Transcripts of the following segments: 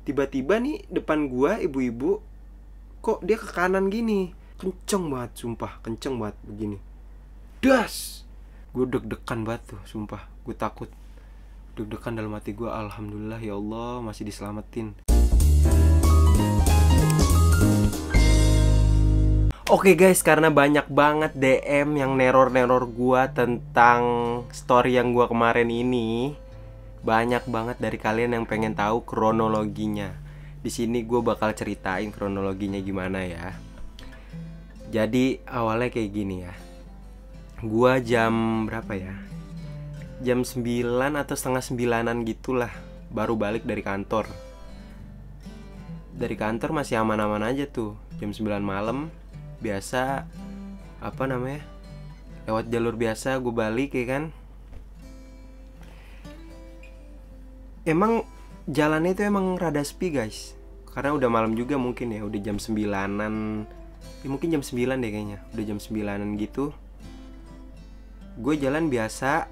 Tiba-tiba nih depan gua ibu-ibu, kok dia ke kanan gini, kenceng banget, sumpah kenceng banget begini, das. Gue deg-degan banget tuh, sumpah gue takut, deg-degan dalam hati gue. Alhamdulillah ya Allah masih diselamatin. Oke guys, karena banyak banget DM yang neror-neror gue tentang story yang gue kemarin ini, banyak banget dari kalian yang pengen tahu kronologinya. Di sini gue bakal ceritain kronologinya gimana ya. Jadi awalnya kayak gini ya. Gue jam berapa ya? Jam 9 atau setengah 9-an gitulah, baru balik dari kantor. Dari kantor masih aman-aman aja tuh. Jam 9 malam biasa, apa namanya, lewat jalur biasa gue balik ya kan. Emang jalannya itu emang rada sepi guys, karena udah malam juga mungkin ya, udah jam 9-an ya, mungkin jam 9 deh kayaknya, udah jam 9-an gitu. Gue jalan biasa,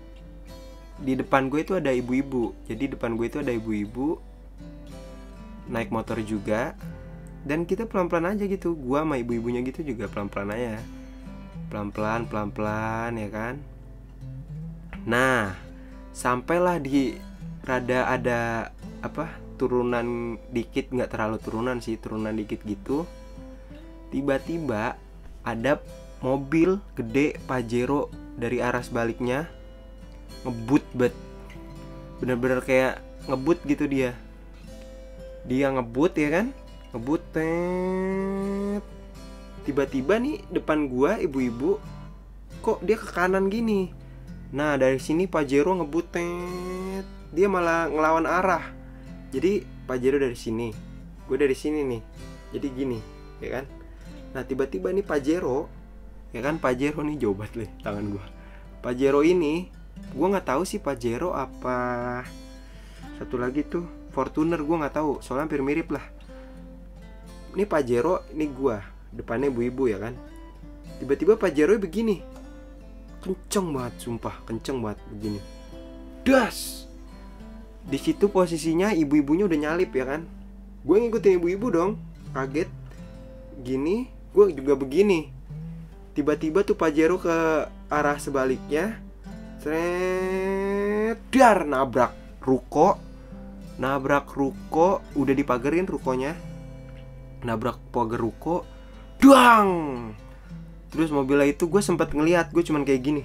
di depan gue itu ada ibu-ibu. Jadi depan gue itu ada ibu-ibu naik motor juga, dan kita pelan-pelan aja gitu. Gue sama ibu-ibunya gitu juga pelan-pelan aja, pelan-pelan ya kan. Nah, sampailah di rada ada apa, turunan dikit, nggak terlalu turunan sih, turunan dikit gitu. Tiba-tiba ada mobil gede Pajero dari arah sebaliknya ngebut bet, bener-bener kayak ngebut gitu. Dia ngebut ya kan, ngebut tet. Tiba-tiba nih depan gua ibu-ibu, kok dia ke kanan gini. Nah dari sini Pajero ngebut tet, dia malah ngelawan arah. Jadi Pajero dari sini, gue dari sini nih, jadi gini ya kan. Nah tiba-tiba nih Pajero ya kan, Pajero nih jauh banget nih tangan gue. Pajero ini gue nggak tahu sih Pajero apa satu lagi tuh Fortuner, gue nggak tahu, soalnya hampir mirip lah. Ini Pajero, ini gue depannya ibu-ibu ya kan. Tiba-tiba Pajero begini, kenceng banget, sumpah kenceng banget begini, das. Di situ posisinya ibu-ibunya udah nyalip ya kan. Gue ngikutin ibu-ibu dong, kaget gini, gue juga begini. Tiba-tiba tuh Pajero ke arah sebaliknya, dar, nabrak ruko. Udah dipagerin rukonya, nabrak pagar ruko, duang. Terus mobilnya itu gue sempat ngeliat, gue cuman kayak gini.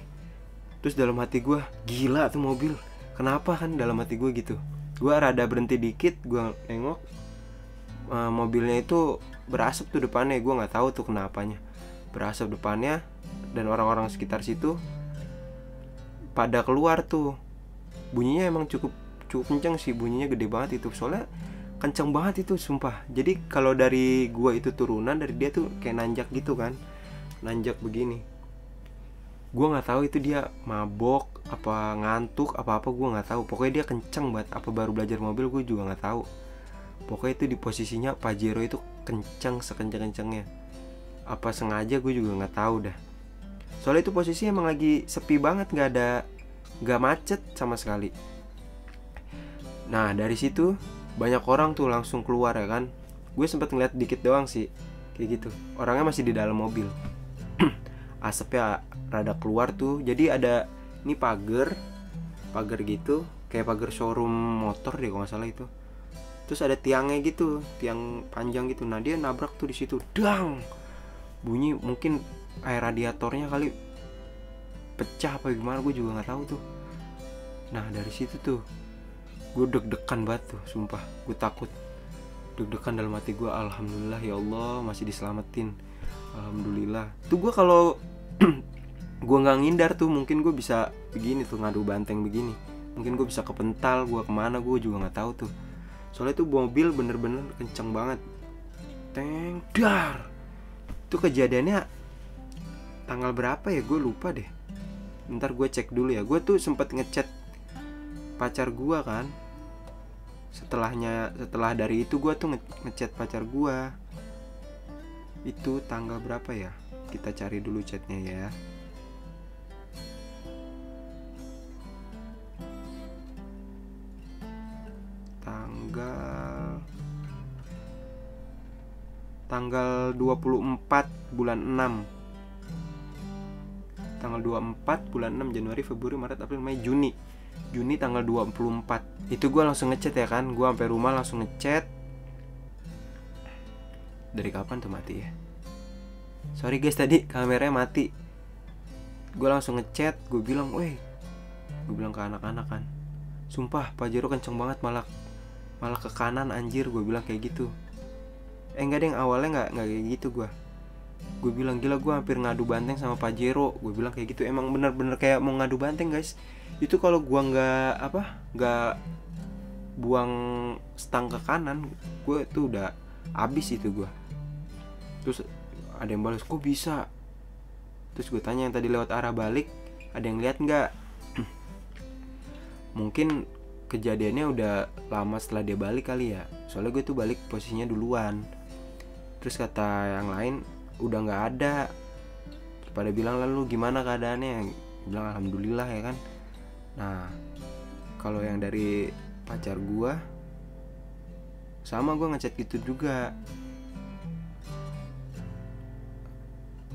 Terus dalam hati gue, gila tuh mobil, kenapa kan, dalam hati gue gitu. Gue rada berhenti dikit, gue nengok, mobilnya itu berasap tuh depannya. Gue nggak tahu tuh kenapanya berasap depannya, dan orang-orang sekitar situ pada keluar tuh. Bunyinya emang cukup kenceng sih, bunyinya gede banget itu, soalnya kenceng banget itu sumpah. Jadi kalau dari gua itu turunan, dari dia tuh kayak nanjak gitu kan, nanjak begini. Gua nggak tahu itu dia mabok apa ngantuk apa gua nggak tahu. Pokoknya dia kenceng banget, apa baru belajar mobil gue juga nggak tahu. Pokoknya itu di posisinya Pajero itu kenceng sekenceng-kencengnya. Apa sengaja gue juga nggak tahu dah. Soalnya itu posisinya emang lagi sepi banget, nggak macet sama sekali. Nah dari situ banyak orang tuh langsung keluar ya kan. Gue sempat ngeliat dikit doang sih, kayak gitu. Orangnya masih di dalam mobil. Asapnya rada keluar tuh. Jadi ada ini pagar gitu, kayak pagar showroom motor deh kalau nggak salah itu. Terus ada tiangnya gitu, tiang panjang gitu. Nah dia nabrak tuh di situ, dang. Bunyi mungkin air radiatornya kali pecah apa gimana, gue juga nggak tahu tuh. Nah dari situ tuh gue deg-degan banget tuh, sumpah gue takut, deg-degan dalam hati gue. Alhamdulillah ya Allah masih diselamatin, alhamdulillah. Tuh gue kalau gue nggak ngindar tuh mungkin gue bisa begini tuh, ngadu banteng begini, mungkin gue bisa kepental, gue kemana gue juga nggak tahu tuh. Soalnya tuh mobil bener-bener kenceng banget, teng dar. Itu kejadiannya tanggal berapa ya, gue lupa deh. Ntar gue cek dulu ya. Gue tuh sempet ngechat pacar gue kan. Setelah dari itu gue tuh ngechat pacar gue. Itu tanggal berapa ya? Kita cari dulu chatnya ya. Tanggal tanggal 24 bulan 6. Tanggal 24 bulan 6, Januari, Februari, Maret, April, Mei, Juni tanggal 24. Itu gue langsung ngechat ya kan. Gue sampai rumah langsung ngechat. Dari kapan tuh mati ya? Sorry guys, tadi kameranya mati. Gue langsung ngechat, gue bilang, "Woi." Gue bilang ke anak-anak kan, "Sumpah Pajero kenceng banget, malah ke kanan anjir." Gue bilang kayak gitu. Enggak deh, awalnya enggak kayak gitu gue bilang, "Gila, gue hampir ngadu banteng sama Pajero." Gue bilang kayak gitu. Emang bener-bener kayak mau ngadu banteng guys. Itu kalau gue nggak buang stang ke kanan, gue tuh udah abis itu gue. Terus ada yang balas, "Kok bisa?" Terus gue tanya yang tadi lewat arah balik, "Ada yang lihat nggak?" Mungkin kejadiannya udah lama setelah dia balik kali ya. Soalnya gue tuh balik posisinya duluan. Terus kata yang lain, udah nggak ada. Pada bilang, "Lalu gimana keadaannya?" Bilang alhamdulillah ya kan. Nah, kalau yang dari pacar gue, sama gue ngechat gitu juga.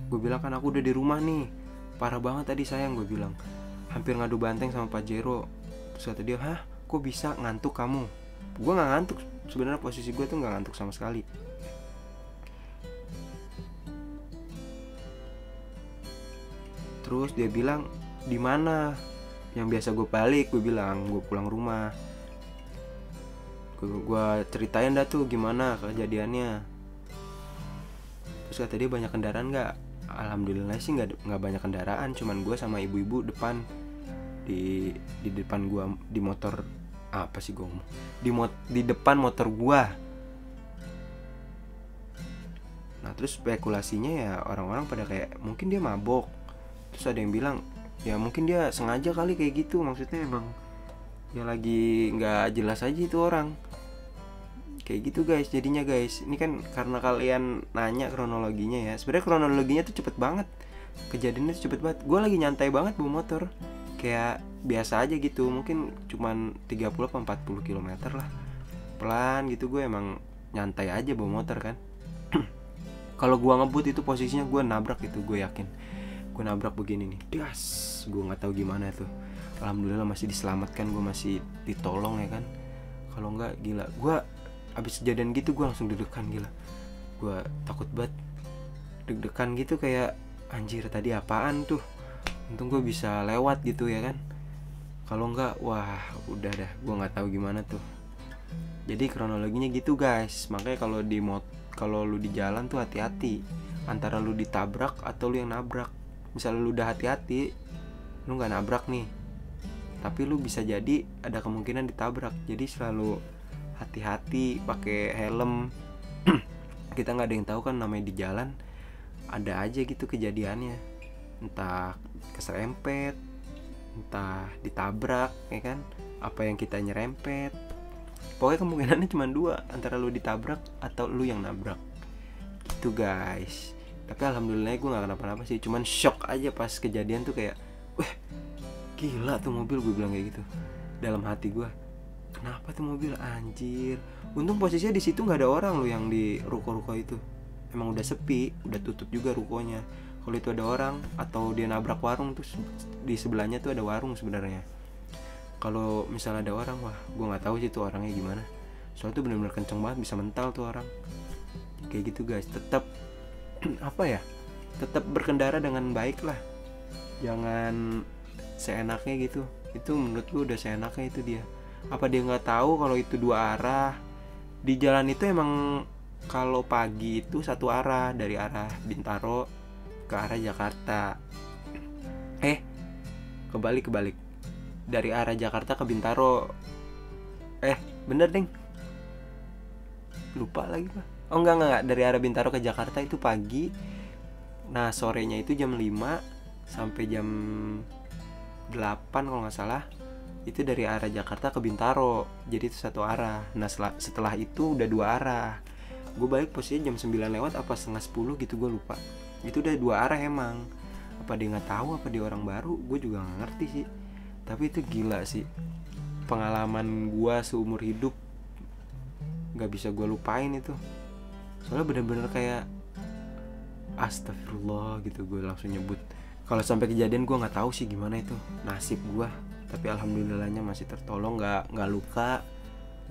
Gue bilang kan, "Aku udah di rumah nih, parah banget tadi sayang." Gue bilang, "Hampir ngadu banteng sama Pajero." Terus kata dia, "Hah? Kok bisa? Ngantuk kamu?" Gue gak ngantuk. Sebenarnya posisi gue tuh gak ngantuk sama sekali. Terus dia bilang, "Di mana?" "Yang biasa gue balik." Gue bilang, "Gue pulang rumah." Gue ceritain dah tuh gimana kejadiannya. Terus kata dia, "Banyak kendaraan gak?" Alhamdulillah sih nggak banyak kendaraan, cuman gue sama ibu-ibu depan di depan gue di motor apa sih gue di depan motor gue. Nah terus spekulasinya ya orang-orang pada kayak mungkin dia mabok. Terus ada yang bilang ya mungkin dia sengaja kali kayak gitu, maksudnya emang ya lagi nggak jelas aja itu orang. Kayak gitu guys, jadinya guys, ini kan karena kalian nanya kronologinya ya. Sebenarnya kronologinya tuh cepet banget, kejadiannya tuh cepet banget. Gue lagi nyantai banget bawa motor, kayak biasa aja gitu, mungkin cuman 30-40 km lah, pelan gitu. Gue emang nyantai aja bawa motor kan. Kalau gue ngebut itu posisinya gue nabrak itu, gue yakin gue nabrak begini nih, das. Gue nggak tahu gimana tuh. Alhamdulillah masih diselamatkan, gue masih ditolong ya kan. Kalau nggak gila, gue abis kejadian gitu gue langsung deg-degan gila. Gue takut banget, deg-degan gitu kayak anjir tadi apaan tuh. Untung gue bisa lewat gitu ya kan. Kalau enggak wah udah dah, gue nggak tahu gimana tuh. Jadi kronologinya gitu guys. Makanya kalau lu di jalan tuh hati-hati antara lu ditabrak atau lu yang nabrak. Misalnya lu udah hati-hati, lu nggak nabrak nih, tapi lu bisa jadi ada kemungkinan ditabrak. Jadi selalu hati-hati, pakai helm. Kita nggak ada yang tahu kan, namanya di jalan ada aja gitu kejadiannya, entah keserempet, entah ditabrak ya kan, apa yang kita nyerempet. Pokoknya kemungkinannya cuma dua, antara lu ditabrak atau lu yang nabrak gitu guys. Tapi alhamdulillah gue gak kenapa-napa sih, cuman shock aja pas kejadian tuh kayak wah gila tuh mobil, gue bilang kayak gitu dalam hati gue. Kenapa tuh mobil anjir. Untung posisinya di situ nggak ada orang loh, yang di ruko-ruko itu emang udah sepi, udah tutup juga rukonya. Kalau itu ada orang atau dia nabrak warung, terus di sebelahnya tuh ada warung sebenarnya. Kalau misalnya ada orang, wah gue nggak tahu sih tuh orangnya gimana. Soalnya tuh benar-benar kenceng banget, bisa mental tuh orang. Kayak gitu guys, tetap apa ya, tetap berkendara dengan baik lah, jangan seenaknya gitu. Itu menurut gue udah seenaknya itu dia. Apa dia nggak tahu kalau itu dua arah? Di jalan itu emang kalau pagi itu satu arah, dari arah Bintaro ke arah Jakarta. Kebalik dari arah Jakarta ke Bintaro. Bener deng, lupa lagi pak. Oh enggak, dari arah Bintaro ke Jakarta itu pagi. Nah sorenya itu jam 5 sampai jam 8 kalau nggak salah. Itu dari arah Jakarta ke Bintaro, jadi itu satu arah. Nah setelah itu udah dua arah. Gue balik posisinya jam 9 lewat apa setengah 10 gitu, gue lupa. Itu udah dua arah emang. Apa dia nggak tahu, apa dia orang baru, gue juga nggak ngerti sih. Tapi itu gila sih, pengalaman gue seumur hidup nggak bisa gue lupain itu. Soalnya bener-bener kayak astagfirullah gitu, gue langsung nyebut. Kalau sampai kejadian gue nggak tahu sih gimana itu nasib gue, tapi alhamdulillahnya masih tertolong, nggak luka,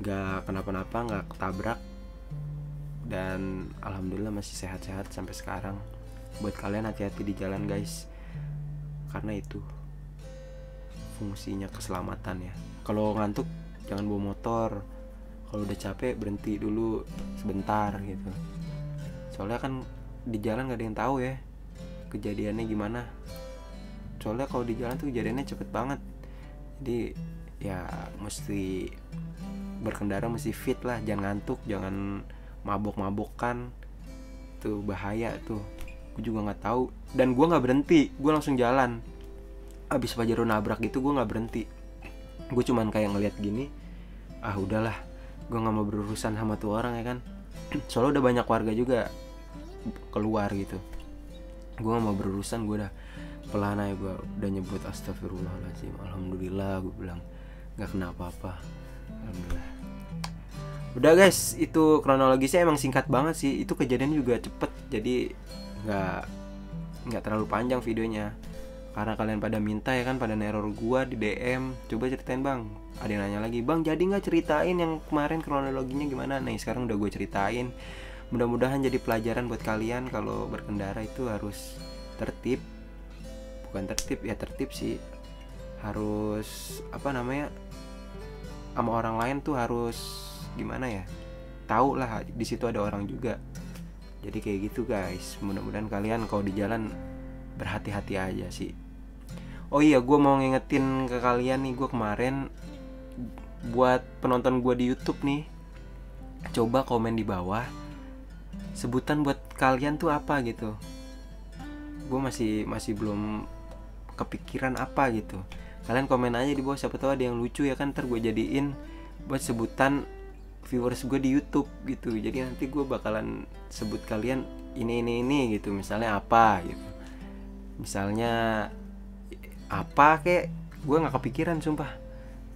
nggak kenapa-napa, nggak ketabrak, dan alhamdulillah masih sehat-sehat sampai sekarang. Buat kalian hati-hati di jalan guys, karena itu fungsinya keselamatan ya. Kalau ngantuk jangan bawa motor, kalau udah capek berhenti dulu sebentar gitu. Soalnya kan di jalan gak ada yang tahu ya kejadiannya gimana. Soalnya kalau di jalan tuh kejadiannya cepet banget. Jadi ya mesti berkendara mesti fit lah, jangan ngantuk, jangan mabok-mabokan, tuh bahaya tuh. Gue juga nggak tahu, dan gue nggak berhenti, gue langsung jalan. Abis Pajero nabrak gitu gue nggak berhenti, gue cuman kayak ngeliat gini, udahlah, gue nggak mau berurusan sama tuh orang ya kan. Soalnya udah banyak warga juga keluar gitu, gue nggak mau berurusan, gue udah pelan aja, gue udah nyebut astagfirullahaladzim, alhamdulillah, gue bilang nggak kena apa-apa, alhamdulillah. Udah guys, itu kronologisnya emang singkat banget sih, itu kejadian juga cepet, jadi nggak terlalu panjang videonya. Karena kalian pada minta ya kan, pada neror gua di DM, coba ceritain bang. Ada yang nanya lagi, bang jadi nggak ceritain yang kemarin kronologinya gimana? Nah sekarang udah gue ceritain. Mudah-mudahan jadi pelajaran buat kalian kalau berkendara itu harus tertib. Bukan tertib ya, tertib sih. Harus sama orang lain tuh harus gimana ya? Tahu lah di situ ada orang juga. Jadi kayak gitu guys. Mudah-mudahan kalian kalau di jalan berhati-hati aja sih. Oh iya, gue mau ngingetin ke kalian nih, gue kemarin buat penonton gue di YouTube nih, coba komen di bawah sebutan buat kalian tuh apa gitu. Gue masih belum kepikiran apa gitu. Kalian komen aja di bawah, siapa tahu ada yang lucu ya kan, ntar gue jadiin buat sebutan viewers gue di YouTube gitu. Jadi nanti gue bakalan sebut kalian ini gitu, misalnya apa gitu. Misalnya apa kayak, gue nggak kepikiran sumpah.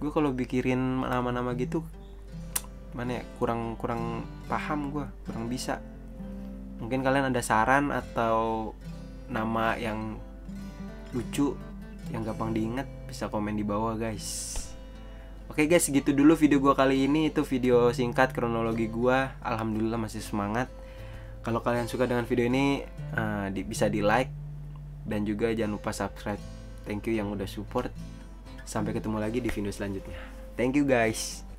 Gue kalau bikirin nama-nama gitu mana ya, kurang paham, gue kurang bisa. Mungkin kalian ada saran atau nama yang lucu yang gampang diingat, bisa komen di bawah guys. Oke guys, segitu dulu video gue kali ini. Itu video singkat kronologi gue. Alhamdulillah masih semangat. Kalau kalian suka dengan video ini, bisa di like, dan juga jangan lupa subscribe. Thank you yang udah support. Sampai ketemu lagi di video selanjutnya. Thank you guys.